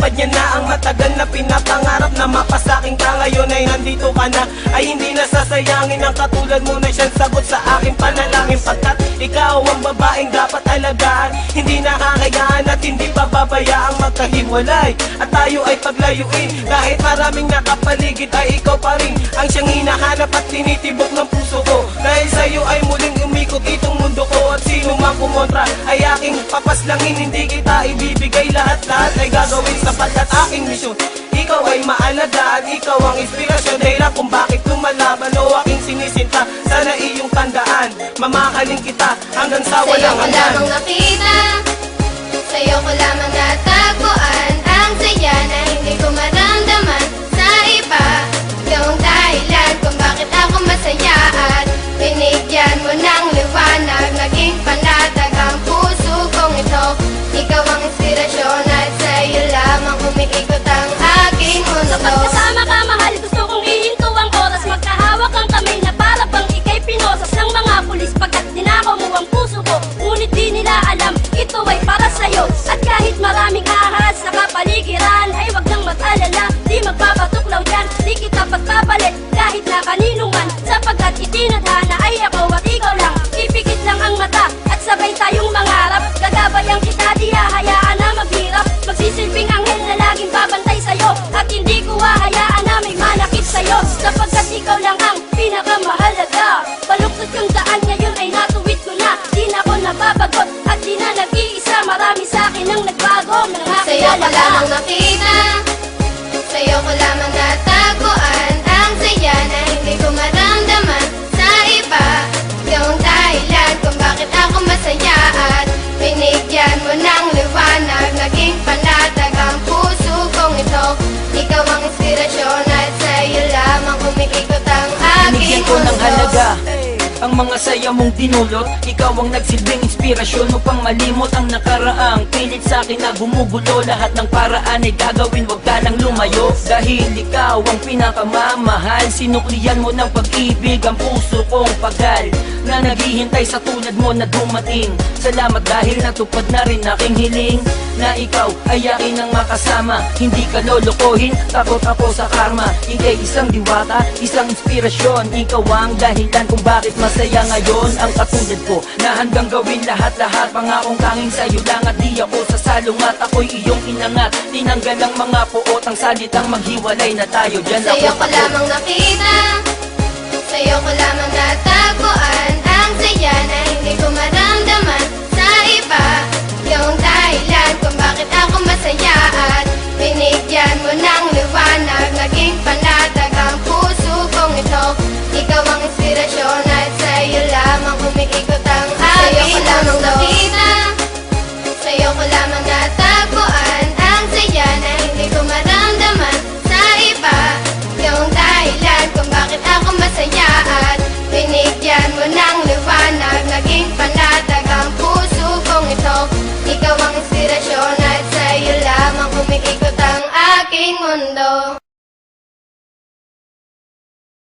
Natupad niya na ang matagal na pinapangarap na mapasaking ka. Ngayon ay nandito ka na, ay hindi nasasayangin ang katulad mo na siyang sagot sa aking panalangin. Pagkat ikaw ang babaeng dapat alagaan, hindi nakakayaan at hindi pababayaang magkahiwalay at tayo ay paglayuin. Kahit maraming nakapaligid ay ikaw pa rin ang siyang hinahanap at tinitibok ng puso ko. Dahil sa'yo ay muling umikot itong mundo ko, at sino mang kumontra ay aking papaslangin. Hindi kita ibibigay lahat-lahat ay gagawin sapagkat aking misyon. Ikaw ay maalaga at ikaw ang inspirasyon, dahilan kung bakit lumalaban o aking sinisinta. Sana iyong tandaan, mamahalin kita hanggang sa walang hanggan. Sa'yo ko lamang nakita, sa'yo ko lamang natagpuan ang saya na hindi ko maramdaman sa iba. Ikaw ang dahilan kung bakit ako masaya at binigyan mo ng liwanag, naging panatag ang puso kong ito. Ikaw ang inspirasyon at sa'yo lamang umiikot ang aking mundo. Kapag kasama ka, mahal, gusto kong ihinto ang oras. Magkahawak ang kamay na para bang ika'y pinosas ng mga pulis. Pagkat dinakaw mo ang puso ko, ngunit di nila alam ito ay para sa'yo. At kahit maraming ahas sa kapaligiran, ay wag nang mag-alala, di magpapatuklaw dyan. Di kita pagpapalit kahit na kanino man, sapagkat itinadhana ay ako at ikaw lang. Ipikit lang ang mata at sabay tayong mangarap. Gagabayan kita, di hahayaan na maghirap. Magsisilbing anghel na laging babantay sa'yo, at hindi ko hahayaan na may manakit sa'yo, sapagkat ikaw lang ang pinakamahalaga. Baluktot yung daan ngayon ay natuwid ko na, di na ako nababagot at di na nag-iisa. Marami sa'kin ang nagbago nang Sa'yo ko nakilala ka. lamang nakita, sa'yo ko lamang natagpuan ang saya na hindi ko maramdaman sa iba. Ikaw ang dahilan kung bakit ako masaya at binigyan mo ng liwanag, naging panatag ang puso kong ito. Ikaw ang inspirasyon at sa'yo lamang umiikot ang aking Binigyan ko ng mundo. halaga ang mga saya mong dinulot. Ikaw ang nagsilbing inspirasyon upang malimot ang nakaraang pilit sa akin na gumugulo. Lahat ng paraan ay gagawin, wag ka nang lumayo. Dahil ikaw ang pinakamamahal, sinuklian mo ng pag-ibig ang puso kong pagal na naghihintay sa tulad mo na dumating. Salamat dahil natupad na rin aking hiling na ikaw ay akin ang makasama. Hindi ka lolokohin, takot ako sa karma. Ika'y isang diwata, isang inspirasyon. Ikaw ang dahilan kung bakit masaya ngayon ang katulad ko, na hanggang gawin lahat-lahat. Pangakong tanging sa'yo lang at di ako sasalungat. Ako'y iyong inangat, tinanggal ang mga puot, ang salitang maghiwalay na tayo. Diyan Sa'yo ako ko lamang nakita, sa'yo ko lamang natagpuan ang saya na hindi ko maramdaman sa iba. Ikaw ang dahilan kung bakit ako masaya at binigyan mo ng liwanag, naging panatag ang puso kong ito. Ikaw ang inspirasyon at sa'yo lamang umiikot ang aking mundo. Sa'yo ko lamang nakita, sa'yo ko lamang natagpuan ang saya na hindi ko maramdaman sa iba. Ikaw ang dahilan kung bakit ako masaya at binigyan mo ng liwanag, naging panatag ang puso kong ito. Ikaw ang inspirasyon at sa'yo lamang umiikot ang aking mundo.